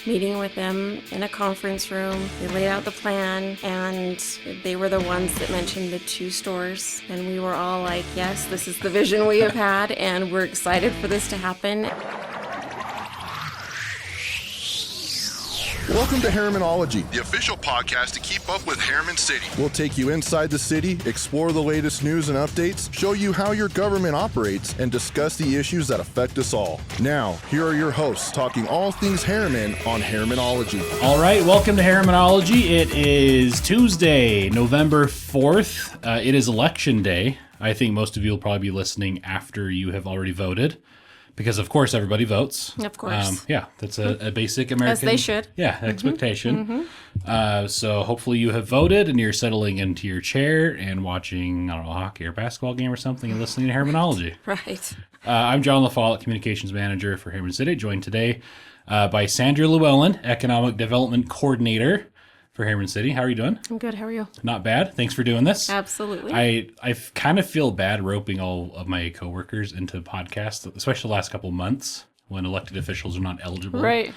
meeting with them in a conference room. They laid out the plan, and they were the ones that mentioned the 2 stores. And we were all like, yes, this is the vision we have had, and we're excited for this to happen. Welcome to Herrimanology. The official podcast to keep up with Herriman City. We'll take you inside the city, explore the latest news and updates, show you how your government operates, and discuss the issues that affect us all. Now, here are your hosts talking all things Herriman on Herrimanology. All right, welcome to Herrimanology. It is Tuesday, November 4th. It is election day. I think most of you will probably be listening after you have already voted. Because, of course, everybody votes. Of course. That's a basic American... As they should. Yeah, expectation. So hopefully you have voted and you're settling into your chair and watching, I don't know, a hockey or basketball game or something and listening to Herrimanology. Right. I'm John LaFollette, Communications Manager for Herriman City, joined today by Sandra Llewellyn, Economic Development Coordinator for Herriman City. How are you doing? I'm good. How are you? Not bad. Thanks for doing this. Absolutely. I kind of feel bad roping all of my coworkers into podcasts, especially the last couple of months when elected officials are not eligible. Right.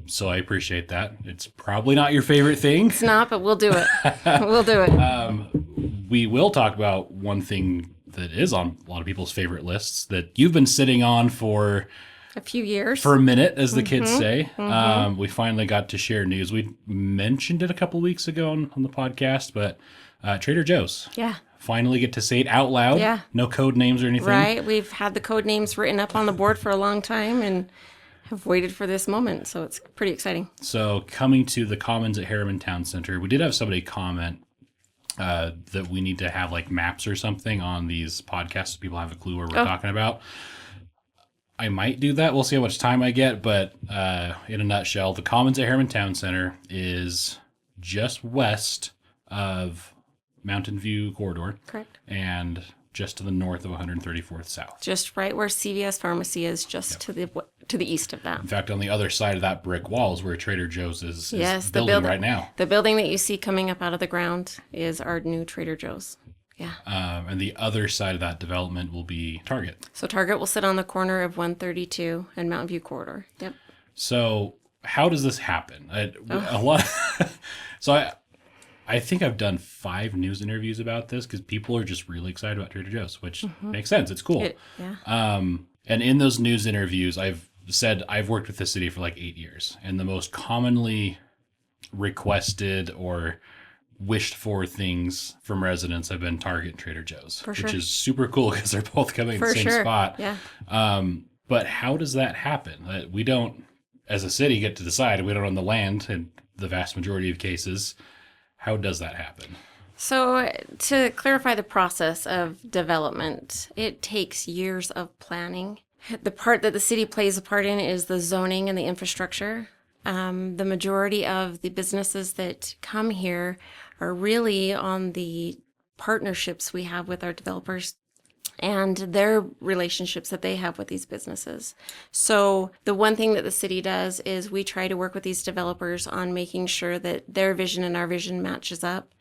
So I appreciate that. It's probably not your favorite thing. It's not, but we'll do it. We'll do it. We will talk about one thing that is on a lot of people's favorite lists that you've been sitting on for a few years. For a minute, as the kids say. We finally got to share news. We mentioned it a couple weeks ago on the podcast, but Trader Joe's. Yeah. Finally get to say it out loud. Yeah. No code names or anything. Right. We've had the code names written up on the board for a long time and have waited for this moment, so it's pretty exciting. So coming to the Commons at Herriman Town Center, we did have somebody comment that we need to have like maps or something on these podcasts so people have a clue where we're talking about. I might do that. We'll see how much time I get, but in a nutshell, the Commons at Herriman Town Center is just west of Mountain View Corridor. Correct. And just to the north of 134th South. Just right where CVS Pharmacy is, just to the east of that. In fact, on the other side of that brick wall is where Trader Joe's is Yes, building right now. The building that you see coming up out of the ground is our new Trader Joe's. Yeah. And the other side of that development will be Target. So Target will sit on the corner of 132 and Mountain View Corridor. Yep. So how does this happen? I think I've done 5 news interviews about this because people are just really excited about Trader Joe's, which makes sense. It's cool. And in those news interviews, I've said I've worked with the city for like 8 years, and the most commonly requested or wished for things from residents have been Target and Trader Joe's, which is super cool because they're both coming in the same spot. Yeah. But how does that happen? We don't, as a city, get to decide. We don't own the land in the vast majority of cases. How does that happen? So to clarify the process of development, it takes years of planning. The part that the city plays a part in is the zoning and the infrastructure. The majority of the businesses that come here are really on the partnerships we have with our developers and their relationships that they have with these businesses. So the one thing that the city does is we try to work with these developers on making sure that their vision and our vision matches up,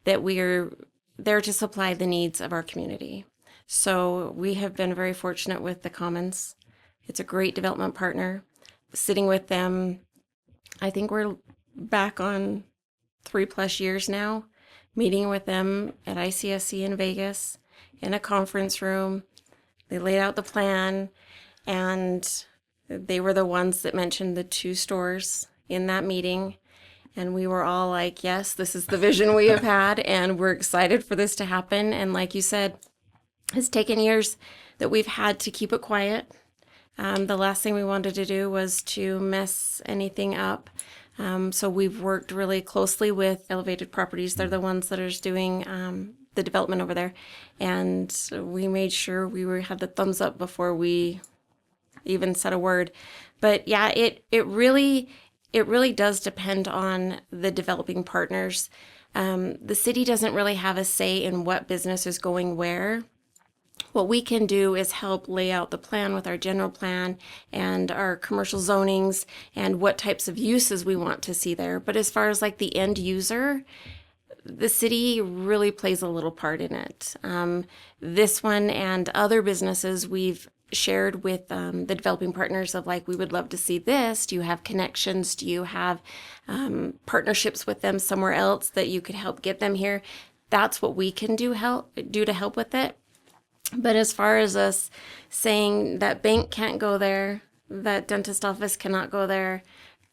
that we are there to supply the needs of our community. So we have been very fortunate with the Commons. It's a great development partner. Sitting with them, I think we're back on 3+ years now, meeting with them at ICSC in Vegas in a conference room. They laid out the plan, and they were the ones that mentioned the 2 stores in that meeting. And we were all like, yes, this is the vision we have had, and we're excited for this to happen. And like you said, it's taken years that we've had to keep it quiet. The last thing we wanted to do was to mess anything up. So we've worked really closely with Elevated Properties. They're the ones that are doing the development over there. And we made sure we had the thumbs up before we even said a word. But yeah, it really does depend on the developing partners. The city doesn't really have a say in what business is going where. What we can do is help lay out the plan with our general plan and our commercial zonings and what types of uses we want to see there. But as far as like the end user, the city really plays a little part in it. This one and other businesses, we've shared with the developing partners of like, we would love to see this. Do you have connections? Do you have partnerships with them somewhere else that you could help get them here? That's what we can do to help with it. But as far as us saying that bank can't go there, that dentist office cannot go there,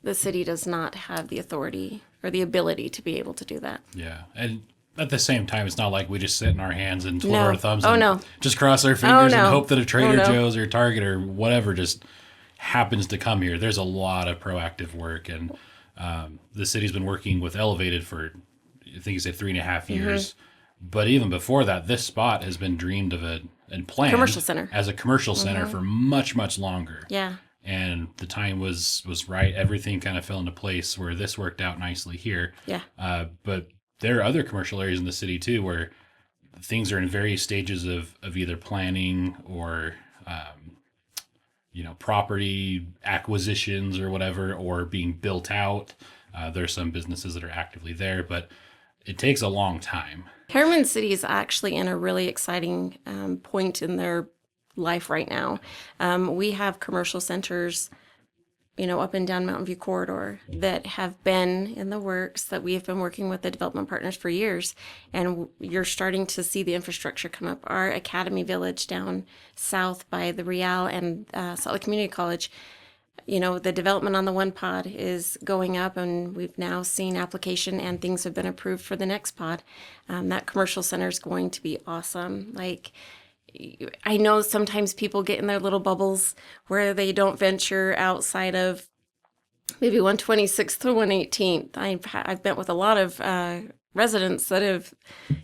the city does not have the authority or the ability to be able to do that. Yeah. And at the same time, it's not like we just sit in our hands and twiddle No. our thumbs Oh, and no. just cross our fingers no. and hope that a Trader no. Joe's or Target or whatever just happens to come here. There's a lot of proactive work, and the city's been working with Elevated for, I think you said 3.5 years. But even before that, this spot has been dreamed of and planned Commercial center. as a commercial center for much, much longer. Yeah. And the time was right. Everything kind of fell into place where this worked out nicely here. Yeah. But there are other commercial areas in the city too where things are in various stages of either planning or property acquisitions or whatever, or being built out. There's some businesses that are actively there, but it takes a long time. Herriman City is actually in a really exciting point in their life right now. We have commercial centers, up and down Mountain View corridor that have been in the works, that we have been working with the development partners for years. And you're starting to see the infrastructure come up. Our Academy Village down south by the Real and Salt Lake Community College, the development on the one pod is going up, and we've now seen application and things have been approved for the next pod. That commercial center is going to be awesome. Like, I know sometimes people get in their little bubbles where they don't venture outside of maybe 126th or 118th. I've met with a lot of residents that have,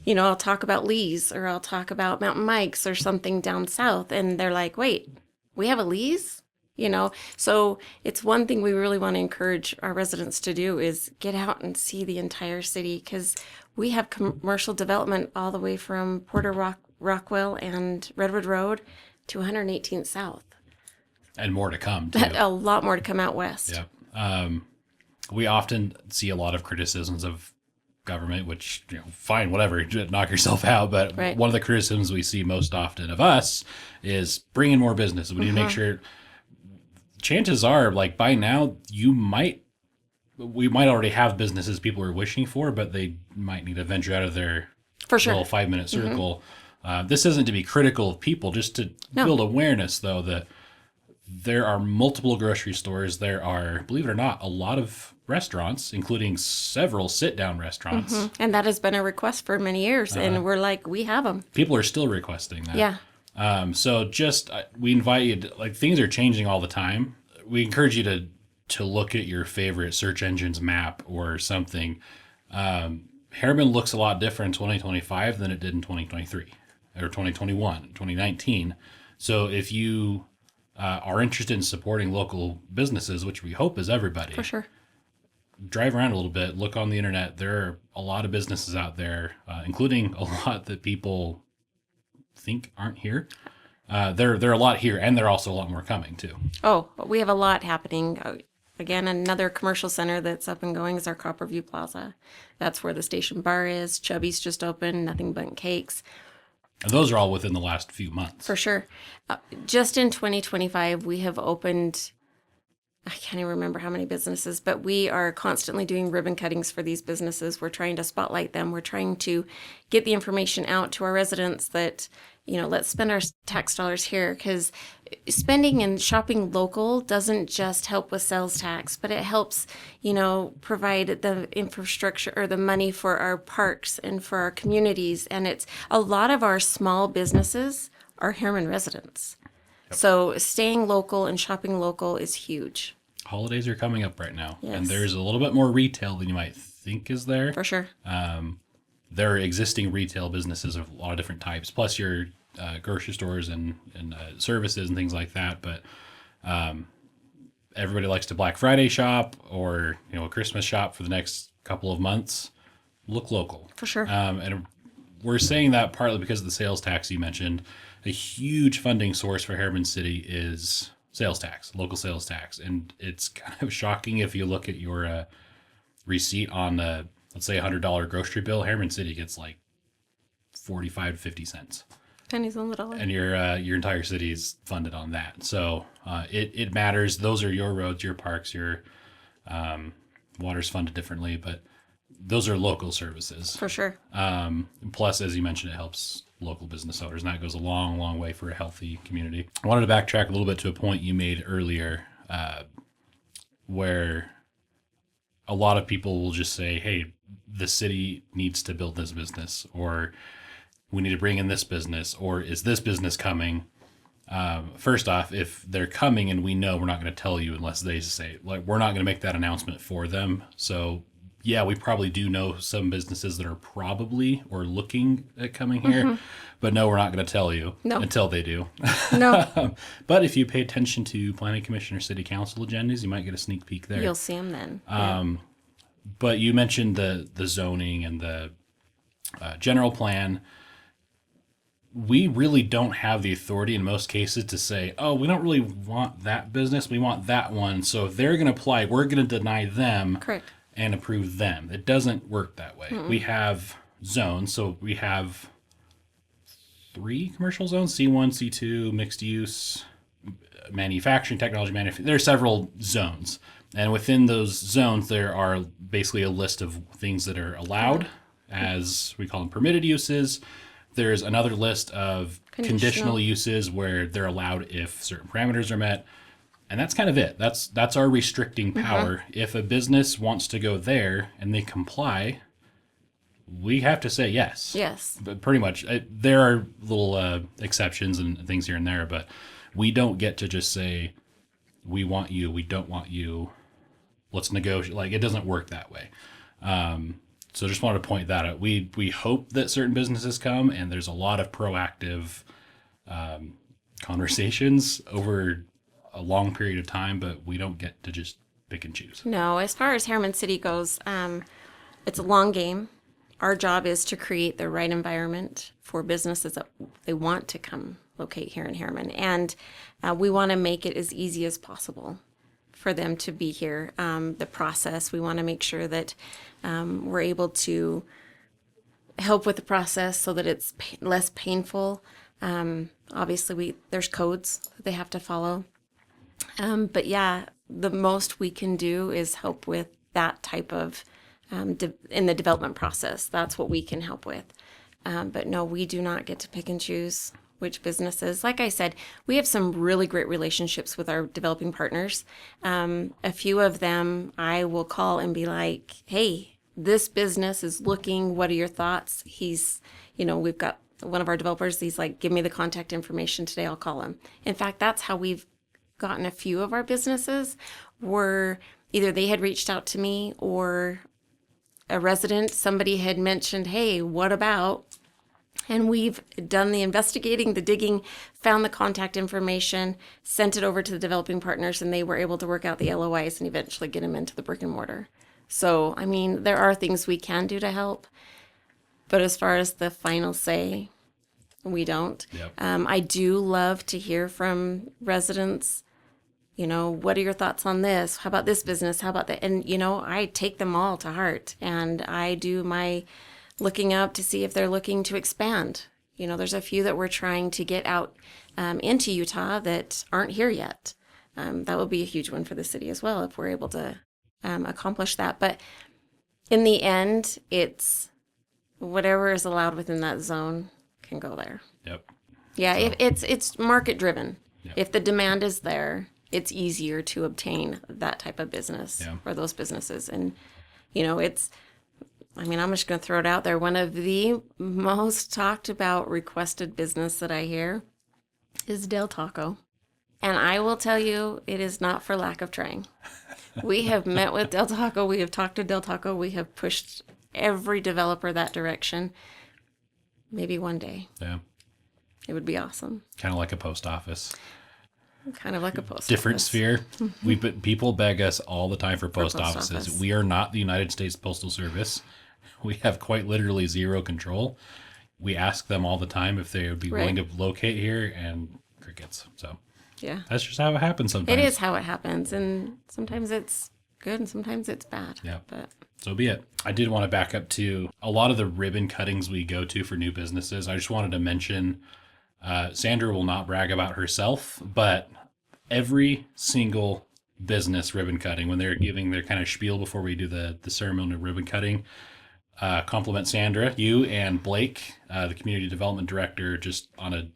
I'll talk about Lee's or I'll talk about Mountain Mike's or something down south, and they're like, wait, we have a Lee's? So it's one thing we really want to encourage our residents to do is get out and see the entire city, because we have commercial development all the way from Porter Rockwell and Redwood Road to 118th South. And more to come, too. A lot more to come out west. Yep. We often see a lot of criticisms of government, which, fine, whatever, knock yourself out. But Right. One of the criticisms we see most often of us is bring in more business. We need to make sure. Chances are, like, by now, we might already have businesses people are wishing for, but they might need to venture out of their For sure. little 5-minute circle. This isn't to be critical of people, just to build awareness, though, that there are multiple grocery stores. There are, believe it or not, a lot of restaurants, including several sit-down restaurants. And that has been a request for many years, and we're like, we have them. People are still requesting that. Yeah. So we invite you to, like, things are changing all the time. We encourage you to look at your favorite search engine's map or something. Herriman looks a lot different in 2025 than it did in 2023 or 2021, 2019. So if you are interested in supporting local businesses, which we hope is everybody, For sure. drive around a little bit, look on the internet. There are a lot of businesses out there, including a lot that people think aren't here. There are a lot here, and there are also a lot more coming too. Oh, we have a lot happening. Again, another commercial center that's up and going is our Copperview Plaza. That's where the station bar is. Chubby's just opened, Nothing But Cakes. And those are all within the last few months. For sure. Just in 2025, we have opened, I can't even remember how many businesses, but we are constantly doing ribbon cuttings for these businesses. We're trying to spotlight them. We're trying to get the information out to our residents that, let's spend our tax dollars here, because spending and shopping local doesn't just help with sales tax, but it helps, provide the infrastructure or the money for our parks and for our communities. And it's a lot of our small businesses are Herriman residents. So staying local and shopping local is huge. Holidays are coming up right now, Yes. and there's a little bit more retail than you might think is there. For sure. There are existing retail businesses of a lot of different types, plus your grocery stores and services and things like that. But everybody likes to Black Friday shop or a Christmas shop for the next couple of months. Look local. For sure. And we're saying that partly because of the sales tax you mentioned. A huge funding source for Herriman City is sales tax, local sales tax. And it's kind of shocking if you look at your receipt on, let's say, $100 grocery bill. Herriman City gets like 45 to 50 cents. Pennies on the dollar. And your entire city is funded on that. So it matters. Those are your roads, your parks, your water's funded differently, but those are local services. For sure. Plus, as you mentioned, it helps local business owners, and that goes a long, long way for a healthy community. I wanted to backtrack a little bit to a point you made earlier where a lot of people will just say, hey, the city needs to build this business, or we need to bring in this business, or is this business coming? First off, if they're coming and we know, we're not going to tell you unless they say, like, we're not going to make that announcement for them. So yeah, we probably do know some businesses that are probably or looking at coming here, but no, we're not going to tell you until they do. No. But if you pay attention to planning commission or city council agendas, you might get a sneak peek there. You'll see them then. But you mentioned the zoning and the general plan. We really don't have the authority in most cases to say, oh, we don't really want that business. We want that one. So if they're going to apply, we're going to deny them. Correct. And approve them. It doesn't work that way. We have zones. So we have 3 commercial zones, C1, C2, mixed use, manufacturing, technology, there are several zones. And within those zones, there are basically a list of things that are allowed as we call them permitted uses. There's another list of conditional uses where they're allowed if certain parameters are met. And that's kind of it. That's our restricting power. If a business wants to go there and they comply, we have to say yes. Yes. But pretty much. There are little exceptions and things here and there, but we don't get to just say, we want you, we don't want you, let's negotiate. Like, it doesn't work that way. So just wanted to point that out. We hope that certain businesses come, and there's a lot of proactive conversations over a long period of time, but we don't get to just pick and choose. No, as far as Herriman City goes, it's a long game. Our job is to create the right environment for businesses that they want to come locate here in Herriman. And we want to make it as easy as possible for them to be here. The process, we want to make sure that we're able to help with the process so that it's less painful. Obviously, there's codes that they have to follow. But yeah, the most we can do is help with that type of, in the development process. That's what we can help with. But no, we do not get to pick and choose which businesses. Like I said, we have some really great relationships with our developing partners. A few of them I will call and be like, hey, this business is looking, what are your thoughts? We've got one of our developers, he's like, give me the contact information today, I'll call him. In fact, that's how we've gotten a few of our businesses, were either they had reached out to me or a resident, somebody had mentioned, hey, what about? And we've done the investigating, the digging, found the contact information, sent it over to the developing partners, and they were able to work out the LOIs and eventually get them into the brick and mortar. So, I mean, there are things we can do to help, but as far as the final say, we don't. Yep. I do love to hear from residents. What are your thoughts on this? How about this business? How about that? And, I take them all to heart, and I do my looking up to see if they're looking to expand. There's a few that we're trying to get out into Utah that aren't here yet. That would be a huge one for the city as well if we're able to accomplish that. But in the end, it's whatever is allowed within that zone can go there. Yep. Yeah, So- it's market driven. Yep. If the demand is there, it's easier to obtain that type of business or those businesses. And, I'm just going to throw it out there. One of the most talked about requested business that I hear is Del Taco. And I will tell you, it is not for lack of trying. We have met with Del Taco. We have talked to Del Taco. We have pushed every developer that direction. Maybe one day. Yeah. It would be awesome. Kind of like a post office. Kind of like a post Different office. sphere. People beg us all the time for post post offices. office. We are not the United States Postal Service. We have quite literally zero control. We ask them all the time if they would be willing to locate here, and crickets. So Yeah. that's just how it happens sometimes. It is how it happens. And sometimes it's good and sometimes it's bad. Yeah. But So be it. I did want to back up to a lot of the ribbon cuttings we go to for new businesses. I just wanted to mention Sandra will not brag about herself, but every single business ribbon cutting, when they're giving their kind of spiel before we do the ceremony of ribbon cutting, compliment Sandra, you and Blake, the community development director, just on a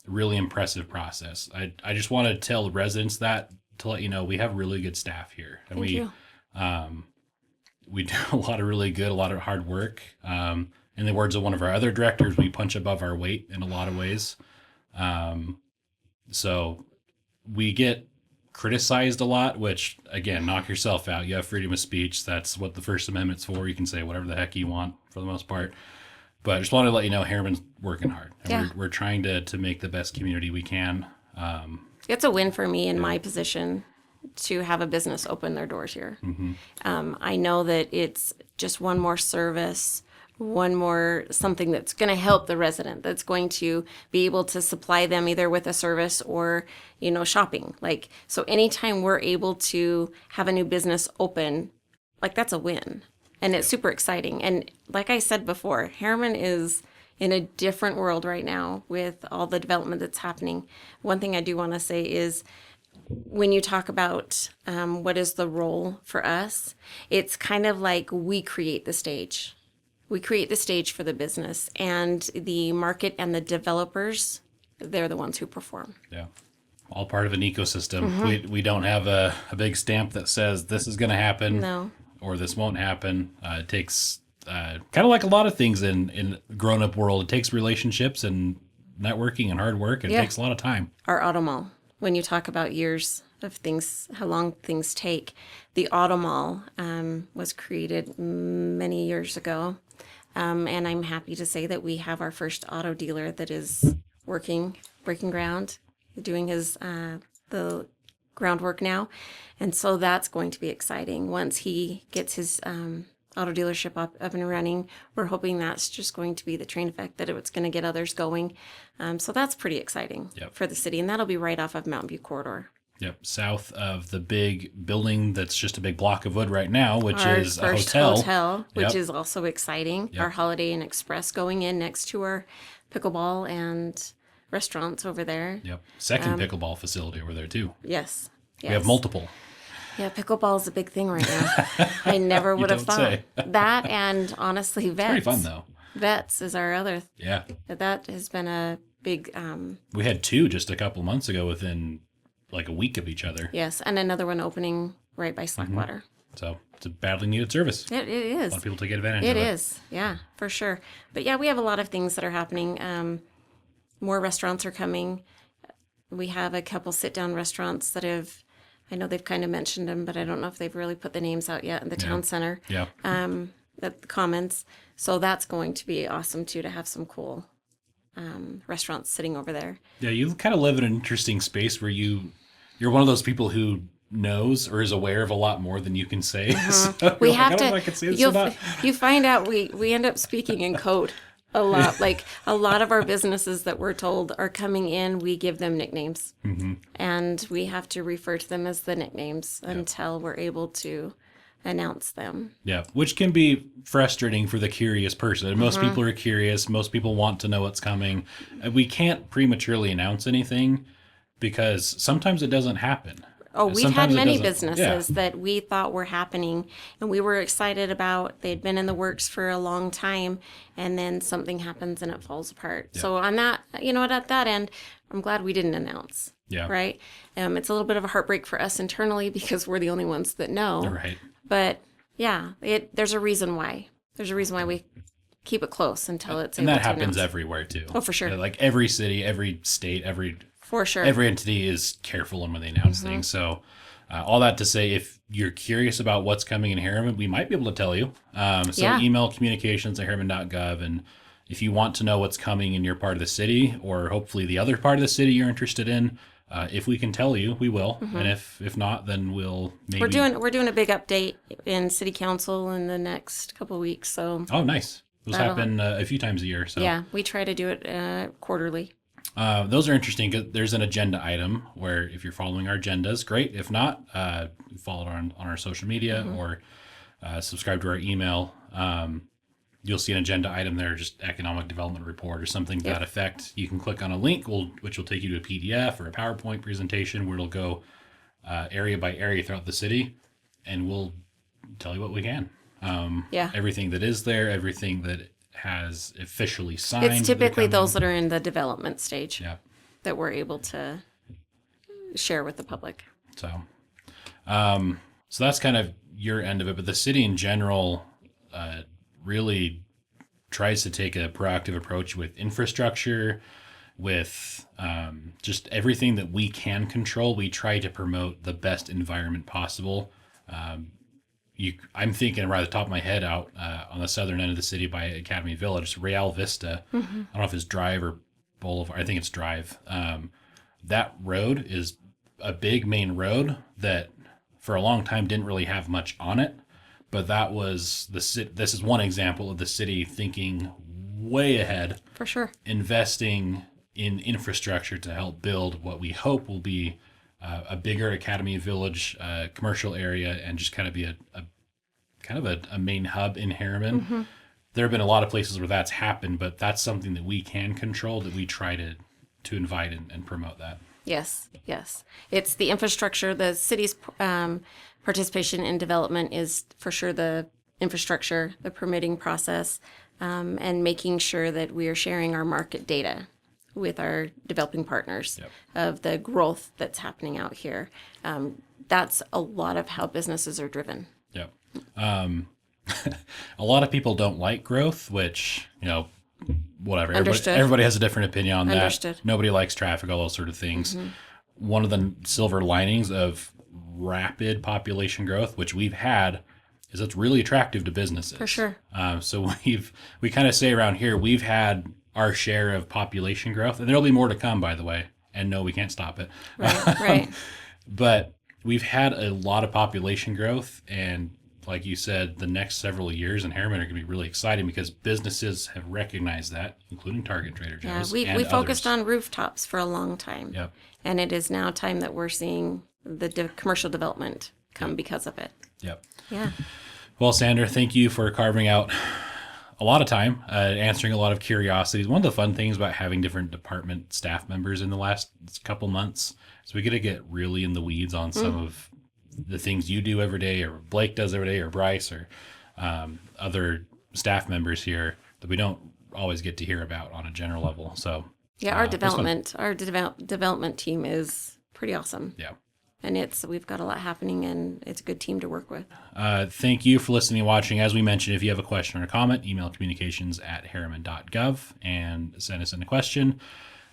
really impressive process. I just want to tell the residents that, to let you know we have really good staff here, and Thank you. We do a lot of hard work. In the words of one of our other directors, we punch above our weight in a lot of ways. So we get criticized a lot, which, again, knock yourself out. You have freedom of speech. That's what the First Amendment's for. You can say whatever the heck you want for the most part. But I just wanted to let you know Herriman's working hard. And we're trying to make the best community we can. It's a win for me in my position to have a business open their doors here. I know that it's just one more service, one more something that's going to help the resident, that's going to be able to supply them either with a service or, shopping. Like, so anytime we're able to have a new business open, like, that's a win. And it's super exciting. And like I said before, Herriman is in a different world right now with all the development that's happening. One thing I do want to say is, when you talk about what is the role for us, it's kind of like we create the stage. We create the stage for the business, and the market and the developers, they're the ones who perform. Yeah. All part of an ecosystem. We don't have a big stamp that says this is going to happen. No. Or this won't happen. It takes, kind of like a lot of things in grown-up world, it takes relationships and networking and hard work. It takes a lot of time. Our auto mall, when you talk about years of things, how long things take, the auto mall was created many years ago. And I'm happy to say that we have our first auto dealer that is breaking ground, doing the groundwork now. And so that's going to be exciting. Once he gets his auto dealership up and running, we're hoping that's just going to be the train effect, that it's going to get others going. So that's pretty exciting for the city. And that'll be right off of Mountain View Corridor. Yep, south of the big building that's just a big block of wood right now, which Our is a first hotel. Which is also exciting. Our Holiday Inn Express going in next to our pickleball and restaurants over there. Yep, second pickleball facility over there too. Yes. We have multiple. Yeah, pickleball is a big thing right now. I never would have don't thought say. that, and honestly, Vets. Pretty fun though. Vets is our other. Yeah. That has been a big. We had two just a couple months ago within like a week of each other. Yes, and another one opening right by Slackwater. So it's a badly needed service. It is. A lot of people take advantage of it. It is, yeah, for sure. But yeah, we have a lot of things that are happening. More restaurants are coming. We have a couple sit-down restaurants that have, I know they've kind of mentioned them, but I don't know if they've really put the names out yet in the town center. Yeah. The comments. So that's going to be awesome too, to have some cool restaurants sitting over there. Yeah, you kind of live in an interesting space where you're one of those people who knows or is aware of a lot more than you can say. So We like, have I don't to. know if I can say this or not. You find out we end up speaking in code a lot. Like a lot of our businesses that we're told are coming in, we give them nicknames, and we have to refer to them as the nicknames until we're able to announce them. Yeah, which can be frustrating for the curious person. Most people are curious. Most people want to know what's coming. We can't prematurely announce anything because sometimes it doesn't happen. Oh, we've Sometimes had it many doesn't. businesses Yeah. that we thought were happening and we were excited about. They'd been in the works for a long time, and then something happens and it falls apart. So on that, at that end, I'm glad we didn't announce. Yeah. Right? It's a little bit of a heartbreak for us internally because we're the only ones that know. Right. But yeah, there's a reason why. There's a reason why we keep it close until it's And able that to happens announce. everywhere too. Oh, for sure. Yeah, like every city, every state, For sure. every entity is careful in when they announce things. So all that to say, if you're curious about what's coming in Herriman, we might be able to tell you. So email communications@herriman.gov. And if you want to know what's coming in your part of the city, or hopefully the other part of the city you're interested in, if we can tell you, we will. And if not, then we'll maybe... We're doing a big update in city council in the next couple of weeks. So Oh, nice. Those happen a few times a year. So yeah, we try to do it quarterly. those are interesting because there's an agenda item where if you're following our agendas, great. If not, follow it on our social media or subscribe to our email. you'll see an agenda item there, just economic development report or something to that effect. You can click on a link, which will take you to a PDF or a PowerPoint presentation where it'll go area by area throughout the city, and we'll tell you what we can. Everything that is there, everything that has officially signed. It's typically those that are in the development stage Yeah. that we're able to share with the public. So, so that's kind of your end of it. But the city in general really tries to take a proactive approach with infrastructure, with just everything that we can control. We try to promote the best environment possible. I'm thinking right at the top of my head out on the southern end of the city by Academy Village, Real Vista. I don't know if it's Drive or Boulevard. I think it's Drive. That road is a big main road that for a long time didn't really have much on it. But that was this is one example of the city thinking way ahead. For sure. Investing in infrastructure to help build what we hope will be a bigger Academy Village commercial area, and just kind of be a main hub in Herriman. There have been a lot of places where that's happened, but that's something that we can control, that we try to invite and promote that. Yes. It's the infrastructure. The city's participation in development is for sure the infrastructure, the permitting process, and making sure that we are sharing our market data with our developing partners of the growth that's happening out here. That's a lot of how businesses are driven. Yep. A lot of people don't like growth, which, whatever. Everybody has a different opinion on that. Understood. Nobody likes traffic, all those sort of things. One of the silver linings of rapid population growth, which we've had, is it's really attractive to businesses. For sure. So we kind of say around here, we've had our share of population growth, and there'll be more to come, by the way. And no, we can't stop it. Right. But we've had a lot of population growth, and like you said, the next several years in Herriman are going to be really exciting because businesses have recognized that, including Target, Trader Joe's, we focused on rooftops for a long time. Yep. And it is now time that we're seeing the commercial development come because of it. Yep. Yeah. Well, Sandra, thank you for carving out a lot of time, answering a lot of curiosities. One of the fun things about having different department staff members in the last couple months is we get to get really in the weeds on some of the things you do every day, or Blake does every day, or Bryce, or other staff members here that we don't always get to hear about on a general level. So our development team is pretty awesome. Yeah. And we've got a lot happening, and it's a good team to work with. Thank you for listening and watching. As we mentioned, if you have a question or a comment, email communications@herriman.gov and send us in a question.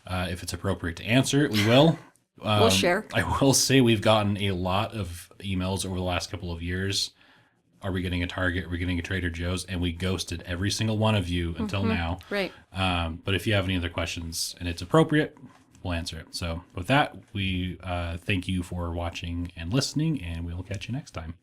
If it's appropriate to answer it, we will. We'll share. I will say we've gotten a lot of emails over the last couple of years. Are we getting a Target? Are we getting a Trader Joe's? And we ghosted every single one of you until now. Right. But if you have any other questions and it's appropriate, we'll answer it. So with that, we thank you for watching and listening, and we'll catch you next time.